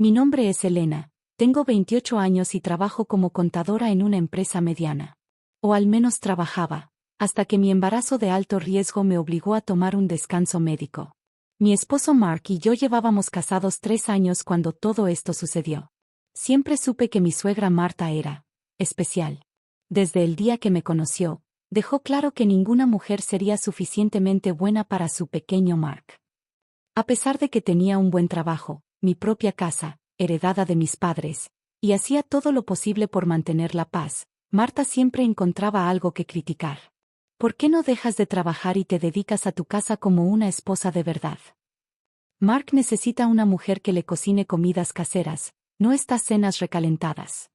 Mi nombre es Elena, tengo 28 años y trabajo como contadora en una empresa mediana. O al menos trabajaba, hasta que mi embarazo de alto riesgo me obligó a tomar un descanso médico. Mi esposo Mark y yo llevábamos casados 3 años cuando todo esto sucedió. Siempre supe que mi suegra Marta era especial. Desde el día que me conoció, dejó claro que ninguna mujer sería suficientemente buena para su pequeño Mark. A pesar de que tenía un buen trabajo, mi propia casa, heredada de mis padres, y hacía todo lo posible por mantener la paz, Marta siempre encontraba algo que criticar. ¿Por qué no dejas de trabajar y te dedicas a tu casa como una esposa de verdad? Mark necesita una mujer que le cocine comidas caseras, no estas cenas recalentadas.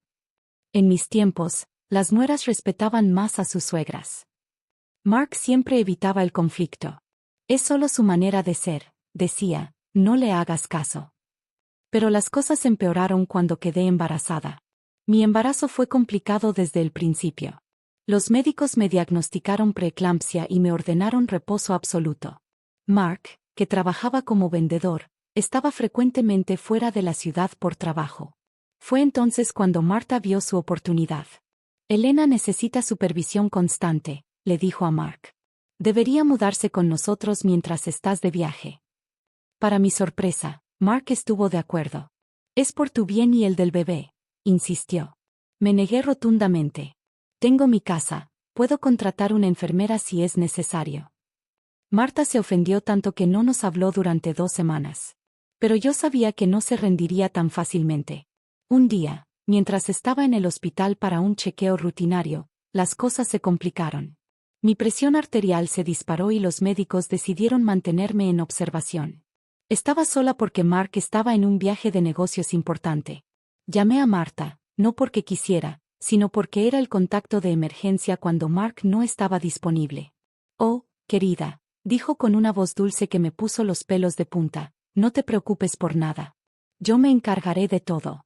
En mis tiempos, las nueras respetaban más a sus suegras. Mark siempre evitaba el conflicto. Es solo su manera de ser, decía, no le hagas caso. Pero las cosas empeoraron cuando quedé embarazada. Mi embarazo fue complicado desde el principio. Los médicos me diagnosticaron preeclampsia y me ordenaron reposo absoluto. Mark, que trabajaba como vendedor, estaba frecuentemente fuera de la ciudad por trabajo. Fue entonces cuando Marta vio su oportunidad. Elena necesita supervisión constante, le dijo a Mark. Debería mudarse con nosotros mientras estás de viaje. Para mi sorpresa, Mark estuvo de acuerdo. Es por tu bien y el del bebé, insistió. Me negué rotundamente. Tengo mi casa, puedo contratar una enfermera si es necesario. Marta se ofendió tanto que no nos habló durante 2 semanas. Pero yo sabía que no se rendiría tan fácilmente. Un día, mientras estaba en el hospital para un chequeo rutinario, las cosas se complicaron. Mi presión arterial se disparó y los médicos decidieron mantenerme en observación. Estaba sola porque Mark estaba en un viaje de negocios importante. Llamé a Marta, no porque quisiera, sino porque era el contacto de emergencia cuando Mark no estaba disponible. Oh, querida, dijo con una voz dulce que me puso los pelos de punta, no te preocupes por nada. Yo me encargaré de todo.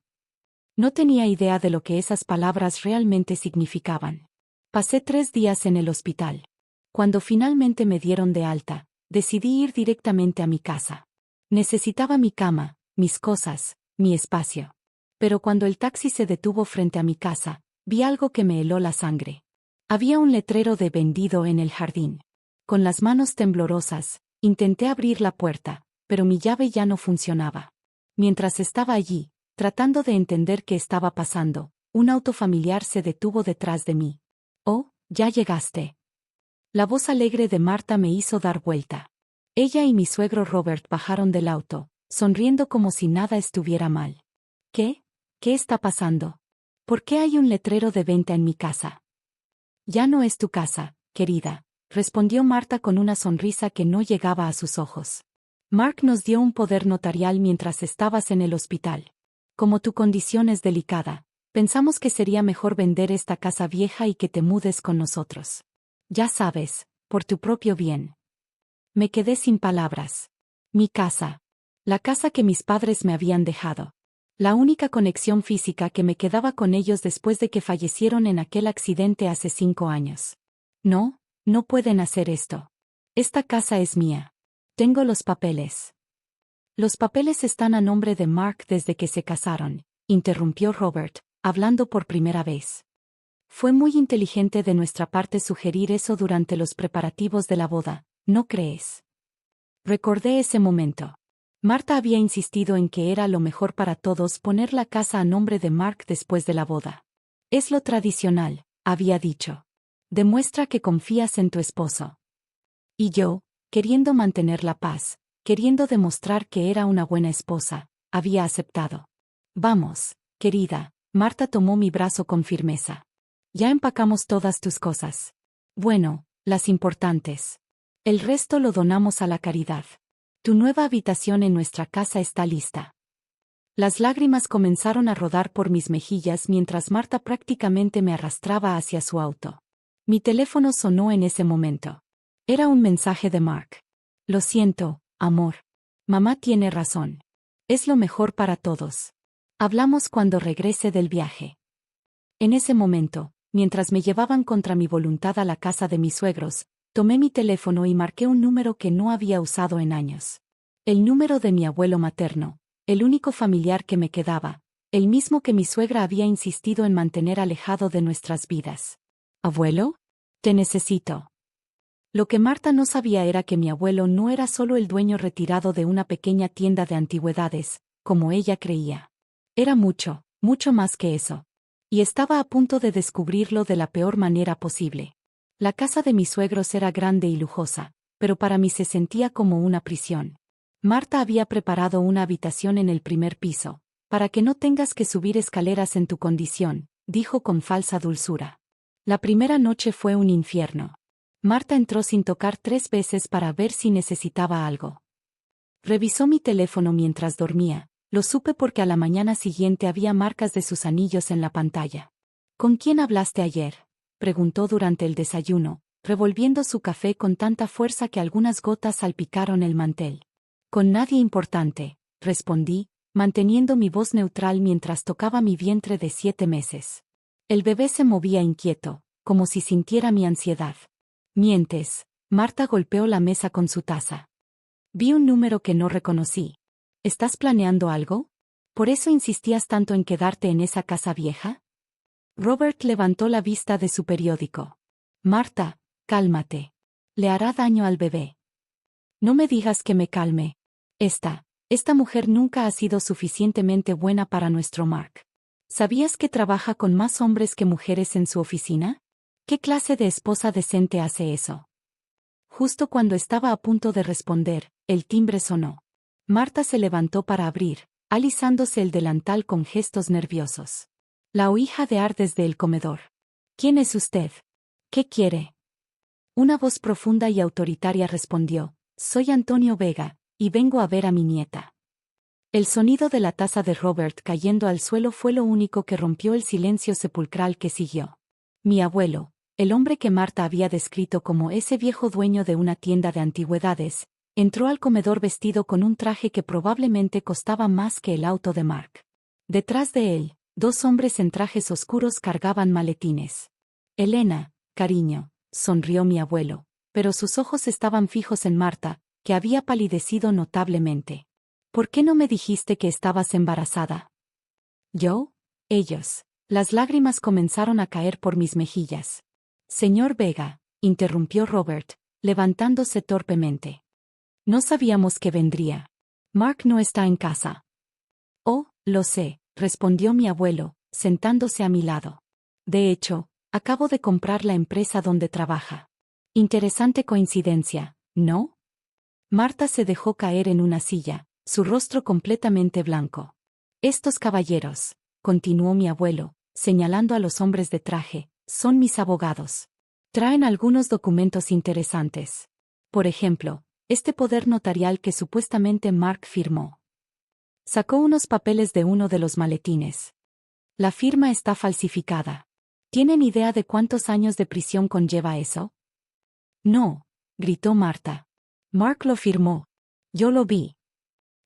No tenía idea de lo que esas palabras realmente significaban. Pasé 3 días en el hospital. Cuando finalmente me dieron de alta, decidí ir directamente a mi casa. Necesitaba mi cama, mis cosas, mi espacio. Pero cuando el taxi se detuvo frente a mi casa, vi algo que me heló la sangre. Había un letrero de vendido en el jardín. Con las manos temblorosas, intenté abrir la puerta, pero mi llave ya no funcionaba. Mientras estaba allí, tratando de entender qué estaba pasando, un auto familiar se detuvo detrás de mí. «Oh, ya llegaste». La voz alegre de Marta me hizo dar vuelta. Ella y mi suegro Robert bajaron del auto, sonriendo como si nada estuviera mal. «¿Qué? ¿Qué está pasando? ¿Por qué hay un letrero de venta en mi casa?» «Ya no es tu casa, querida», respondió Marta con una sonrisa que no llegaba a sus ojos. «Mark nos dio un poder notarial mientras estabas en el hospital. Como tu condición es delicada, pensamos que sería mejor vender esta casa vieja y que te mudes con nosotros. Ya sabes, por tu propio bien». Me quedé sin palabras. Mi casa. La casa que mis padres me habían dejado. La única conexión física que me quedaba con ellos después de que fallecieron en aquel accidente hace 5 años. No, no pueden hacer esto. Esta casa es mía. Tengo los papeles. Los papeles están a nombre de Mark desde que se casaron, interrumpió Robert, hablando por primera vez. Fue muy inteligente de nuestra parte sugerir eso durante los preparativos de la boda, ¿no crees? Recordé ese momento. Marta había insistido en que era lo mejor para todos poner la casa a nombre de Mark después de la boda. Es lo tradicional, había dicho. Demuestra que confías en tu esposo. Y yo, queriendo mantener la paz, queriendo demostrar que era una buena esposa, había aceptado. Vamos, querida, Marta tomó mi brazo con firmeza. Ya empacamos todas tus cosas. Bueno, las importantes. El resto lo donamos a la caridad. Tu nueva habitación en nuestra casa está lista. Las lágrimas comenzaron a rodar por mis mejillas mientras Marta prácticamente me arrastraba hacia su auto. Mi teléfono sonó en ese momento. Era un mensaje de Mark. Lo siento, amor. Mamá tiene razón. Es lo mejor para todos. Hablamos cuando regrese del viaje. En ese momento, mientras me llevaban contra mi voluntad a la casa de mis suegros, tomé mi teléfono y marqué un número que no había usado en años. El número de mi abuelo materno, el único familiar que me quedaba, el mismo que mi suegra había insistido en mantener alejado de nuestras vidas. ¿Abuelo? Te necesito. Lo que Marta no sabía era que mi abuelo no era solo el dueño retirado de una pequeña tienda de antigüedades, como ella creía. Era mucho, mucho más que eso. Y estaba a punto de descubrirlo de la peor manera posible. La casa de mis suegros era grande y lujosa, pero para mí se sentía como una prisión. Marta había preparado una habitación en el primer piso, para que no tengas que subir escaleras en tu condición, dijo con falsa dulzura. La primera noche fue un infierno. Marta entró sin tocar 3 veces para ver si necesitaba algo. Revisó mi teléfono mientras dormía, lo supe porque a la mañana siguiente había marcas de sus anillos en la pantalla. ¿Con quién hablaste ayer?, preguntó durante el desayuno, revolviendo su café con tanta fuerza que algunas gotas salpicaron el mantel. Con nadie importante, respondí, manteniendo mi voz neutral mientras tocaba mi vientre de 7 meses. El bebé se movía inquieto, como si sintiera mi ansiedad. Mientes, Marta golpeó la mesa con su taza. Vi un número que no reconocí. ¿Estás planeando algo? ¿Por eso insistías tanto en quedarte en esa casa vieja? Robert levantó la vista de su periódico. Marta, cálmate. Le hará daño al bebé. No me digas que me calme. Esta mujer nunca ha sido suficientemente buena para nuestro Mark. ¿Sabías que trabaja con más hombres que mujeres en su oficina? ¿Qué clase de esposa decente hace eso? Justo cuando estaba a punto de responder, el timbre sonó. Marta se levantó para abrir, alisándose el delantal con gestos nerviosos. La oí jadear desde el comedor. ¿Quién es usted? ¿Qué quiere? Una voz profunda y autoritaria respondió, soy Antonio Vega, y vengo a ver a mi nieta. El sonido de la taza de Robert cayendo al suelo fue lo único que rompió el silencio sepulcral que siguió. Mi abuelo, el hombre que Marta había descrito como ese viejo dueño de una tienda de antigüedades, entró al comedor vestido con un traje que probablemente costaba más que el auto de Mark. Detrás de él, 2 hombres en trajes oscuros cargaban maletines. Elena, cariño, sonrió mi abuelo, pero sus ojos estaban fijos en Marta, que había palidecido notablemente. ¿Por qué no me dijiste que estabas embarazada? ¿Yo? Ellos. Las lágrimas comenzaron a caer por mis mejillas. Señor Vega, interrumpió Robert, levantándose torpemente. No sabíamos que vendría. Mark no está en casa. Oh, lo sé, respondió mi abuelo, sentándose a mi lado. De hecho, acabo de comprar la empresa donde trabaja. Interesante coincidencia, ¿no? Marta se dejó caer en una silla, su rostro completamente blanco. Estos caballeros, continuó mi abuelo, señalando a los hombres de traje, son mis abogados. Traen algunos documentos interesantes. Por ejemplo, este poder notarial que supuestamente Mark firmó. Sacó unos papeles de uno de los maletines. La firma está falsificada. ¿Tienen idea de cuántos años de prisión conlleva eso? No, gritó Marta. Mark lo firmó. Yo lo vi.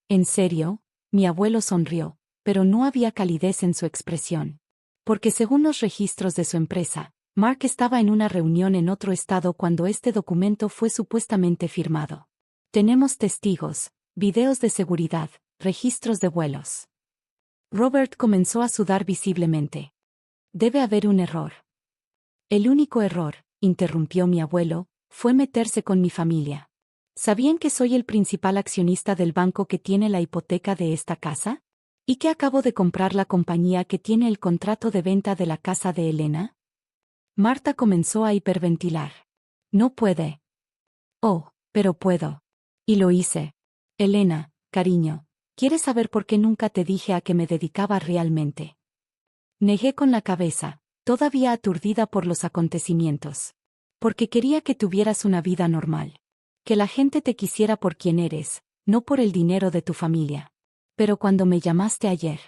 ¿En serio? Mi abuelo sonrió, pero no había calidez en su expresión. Porque según los registros de su empresa, Mark estaba en una reunión en otro estado cuando este documento fue supuestamente firmado. Tenemos testigos, videos de seguridad, registros de vuelos. Robert comenzó a sudar visiblemente. Debe haber un error. El único error, interrumpió mi abuelo, fue meterse con mi familia. ¿Sabían que soy el principal accionista del banco que tiene la hipoteca de esta casa? ¿Y que acabo de comprar la compañía que tiene el contrato de venta de la casa de Elena? Marta comenzó a hiperventilar. No puede. Oh, pero puedo. Y lo hice. Elena, cariño, ¿quieres saber por qué nunca te dije a qué me dedicaba realmente? Negué con la cabeza, todavía aturdida por los acontecimientos. Porque quería que tuvieras una vida normal. Que la gente te quisiera por quien eres, no por el dinero de tu familia. Pero cuando me llamaste ayer.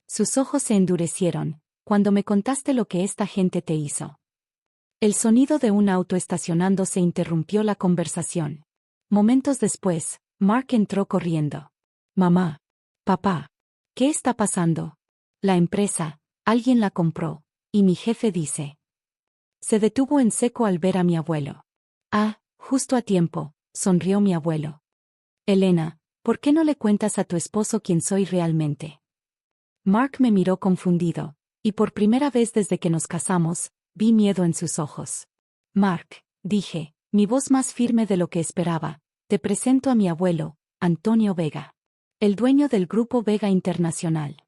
Sus ojos se endurecieron, cuando me contaste lo que esta gente te hizo. El sonido de un auto estacionándose interrumpió la conversación. Momentos después, Mark entró corriendo. Mamá. Papá. ¿Qué está pasando? La empresa, alguien la compró, y mi jefe dice. Se detuvo en seco al ver a mi abuelo. Ah, justo a tiempo, sonrió mi abuelo. Elena, ¿Por qué no le cuentas a tu esposo quién soy realmente? Mark me miró confundido, y por primera vez desde que nos casamos, vi miedo en sus ojos. Mark, dije, mi voz más firme de lo que esperaba, te presento a mi abuelo, Antonio Vega. El dueño del Grupo Vega Internacional.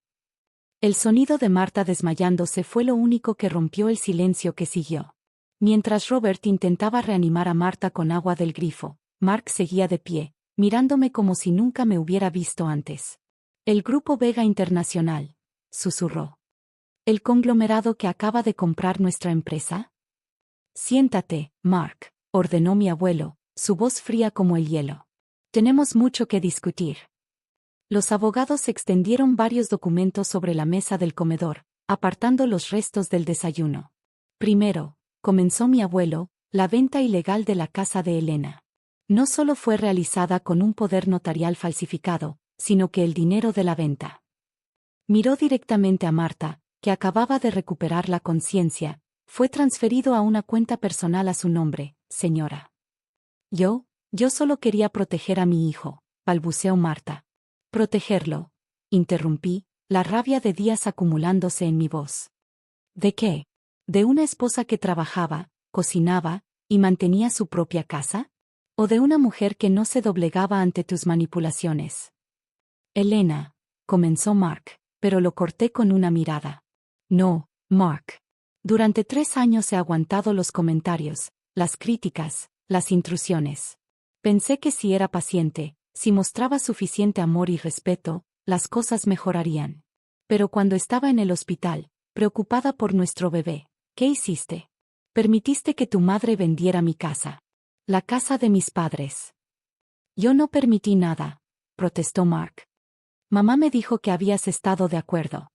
El sonido de Marta desmayándose fue lo único que rompió el silencio que siguió. Mientras Robert intentaba reanimar a Marta con agua del grifo, Mark seguía de pie, mirándome como si nunca me hubiera visto antes. El Grupo Vega Internacional, susurró. ¿El conglomerado que acaba de comprar nuestra empresa? Siéntate, Mark, ordenó mi abuelo, su voz fría como el hielo. Tenemos mucho que discutir. Los abogados extendieron varios documentos sobre la mesa del comedor, apartando los restos del desayuno. Primero, comenzó mi abuelo, la venta ilegal de la casa de Elena. No solo fue realizada con un poder notarial falsificado, sino que el dinero de la venta. Miró directamente a Marta, que acababa de recuperar la conciencia, fue transferido a una cuenta personal a su nombre, señora. Yo solo quería proteger a mi hijo, balbuceó Marta. Protegerlo, interrumpí, la rabia de días acumulándose en mi voz. ¿De qué? ¿De una esposa que trabajaba, cocinaba, y mantenía su propia casa? ¿O de una mujer que no se doblegaba ante tus manipulaciones? Elena, comenzó Mark, pero lo corté con una mirada. No, Mark. Durante 3 años he aguantado los comentarios, las críticas, las intrusiones. Pensé que si era paciente, si mostraba suficiente amor y respeto, las cosas mejorarían. Pero cuando estaba en el hospital, preocupada por nuestro bebé, ¿qué hiciste? Permitiste que tu madre vendiera mi casa. La casa de mis padres. Yo no permití nada, protestó Mark. Mamá me dijo que habías estado de acuerdo.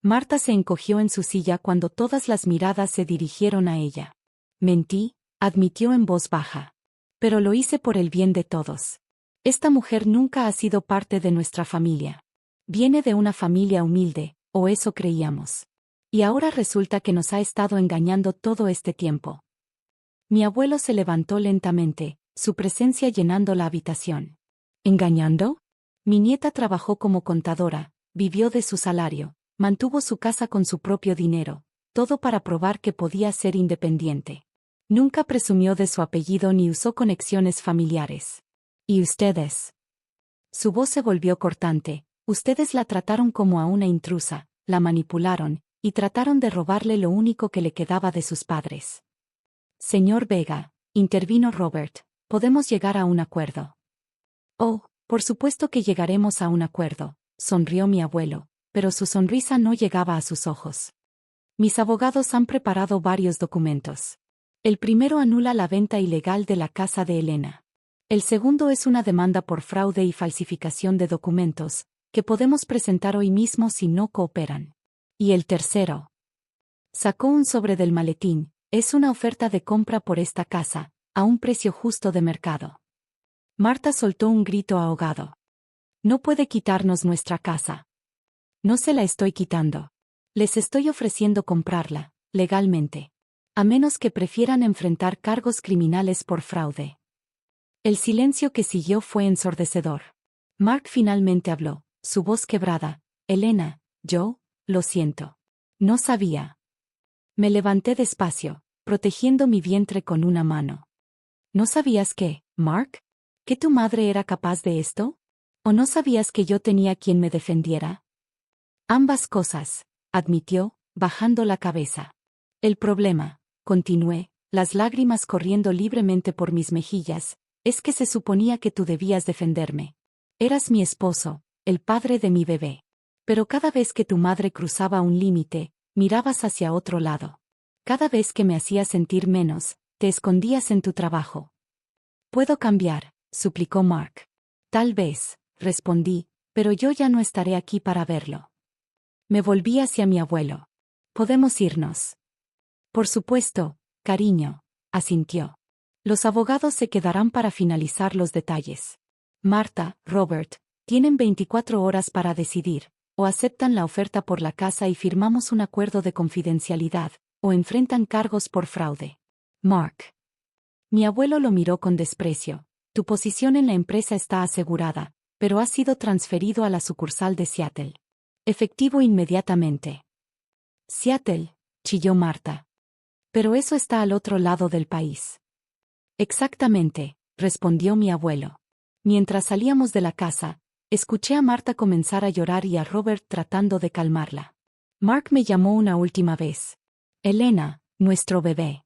Marta se encogió en su silla cuando todas las miradas se dirigieron a ella. Mentí, admitió en voz baja. Pero lo hice por el bien de todos. Esta mujer nunca ha sido parte de nuestra familia. Viene de una familia humilde, o eso creíamos. Y ahora resulta que nos ha estado engañando todo este tiempo. Mi abuelo se levantó lentamente, su presencia llenando la habitación. ¿Engañando? Mi nieta trabajó como contadora, vivió de su salario, mantuvo su casa con su propio dinero, todo para probar que podía ser independiente. Nunca presumió de su apellido ni usó conexiones familiares. ¿Y ustedes? Su voz se volvió cortante. Ustedes la trataron como a una intrusa, la manipularon, y trataron de robarle lo único que le quedaba de sus padres. Señor Vega, intervino Robert, podemos llegar a un acuerdo. Oh, por supuesto que llegaremos a un acuerdo, sonrió mi abuelo, pero su sonrisa no llegaba a sus ojos. Mis abogados han preparado varios documentos. El primero anula la venta ilegal de la casa de Elena. El segundo es una demanda por fraude y falsificación de documentos, que podemos presentar hoy mismo si no cooperan. Y el tercero. Sacó un sobre del maletín, es una oferta de compra por esta casa, a un precio justo de mercado. Marta soltó un grito ahogado. No puede quitarnos nuestra casa. No se la estoy quitando. Les estoy ofreciendo comprarla, legalmente. A menos que prefieran enfrentar cargos criminales por fraude. El silencio que siguió fue ensordecedor. Mark finalmente habló, su voz quebrada. Elena, lo siento. No sabía. Me levanté despacio, protegiendo mi vientre con una mano. ¿No sabías que, Mark? ¿Que tu madre era capaz de esto? ¿O no sabías que yo tenía quien me defendiera? Ambas cosas, admitió, bajando la cabeza. El problema, continué, las lágrimas corriendo libremente por mis mejillas, es que se suponía que tú debías defenderme. Eras mi esposo, el padre de mi bebé. Pero cada vez que tu madre cruzaba un límite, mirabas hacia otro lado. Cada vez que me hacías sentir menos, te escondías en tu trabajo. Puedo cambiar, suplicó Mark. Tal vez, respondí, pero yo ya no estaré aquí para verlo. Me volví hacia mi abuelo. Podemos irnos. Por supuesto, cariño, asintió. Los abogados se quedarán para finalizar los detalles. Marta, Robert, tienen 24 horas para decidir, o aceptan la oferta por la casa y firmamos un acuerdo de confidencialidad, o enfrentan cargos por fraude. Mark. Mi abuelo lo miró con desprecio. Tu posición en la empresa está asegurada, pero ha sido transferido a la sucursal de Seattle. Efectivo inmediatamente. Seattle, chilló Marta. Pero eso está al otro lado del país. Exactamente, respondió mi abuelo. Mientras salíamos de la casa, escuché a Marta comenzar a llorar y a Robert tratando de calmarla. Mark me llamó una última vez. Elena, nuestro bebé.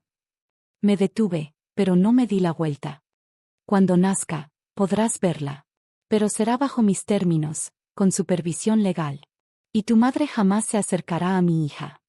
Me detuve, pero no me di la vuelta. Cuando nazca, podrás verla. Pero será bajo mis términos, con supervisión legal. Y tu madre jamás se acercará a mi hija.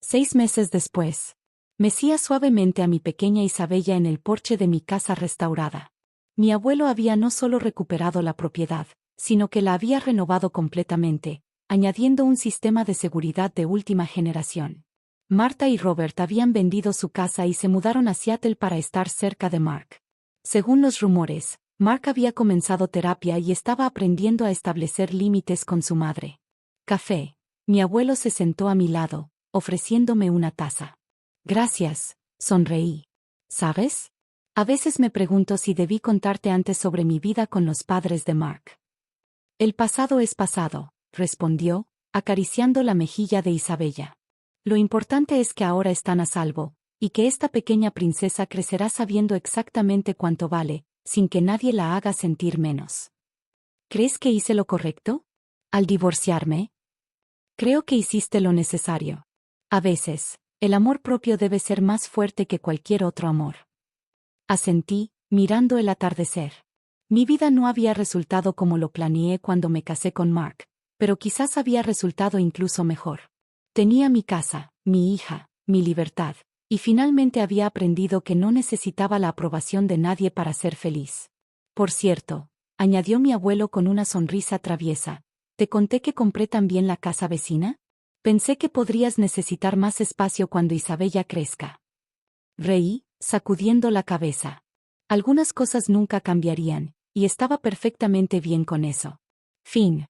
6 meses después. Mecía suavemente a mi pequeña Isabella en el porche de mi casa restaurada. Mi abuelo había no solo recuperado la propiedad, sino que la había renovado completamente, añadiendo un sistema de seguridad de última generación. Marta y Robert habían vendido su casa y se mudaron a Seattle para estar cerca de Mark. Según los rumores, Mark había comenzado terapia y estaba aprendiendo a establecer límites con su madre. Café. Mi abuelo se sentó a mi lado, ofreciéndome una taza. Gracias, sonreí. ¿Sabes? A veces me pregunto si debí contarte antes sobre mi vida con los padres de Mark. El pasado es pasado, respondió, acariciando la mejilla de Isabella. Lo importante es que ahora están a salvo, y que esta pequeña princesa crecerá sabiendo exactamente cuánto vale, sin que nadie la haga sentir menos. ¿Crees que hice lo correcto? ¿Al divorciarme? Creo que hiciste lo necesario. A veces, el amor propio debe ser más fuerte que cualquier otro amor. Asentí, mirando el atardecer. Mi vida no había resultado como lo planeé cuando me casé con Mark, pero quizás había resultado incluso mejor. Tenía mi casa, mi hija, mi libertad, y finalmente había aprendido que no necesitaba la aprobación de nadie para ser feliz. Por cierto, añadió mi abuelo con una sonrisa traviesa, ¿te conté que compré también la casa vecina? Pensé que podrías necesitar más espacio cuando Isabella crezca. Reí, sacudiendo la cabeza. Algunas cosas nunca cambiarían, y estaba perfectamente bien con eso. Fin.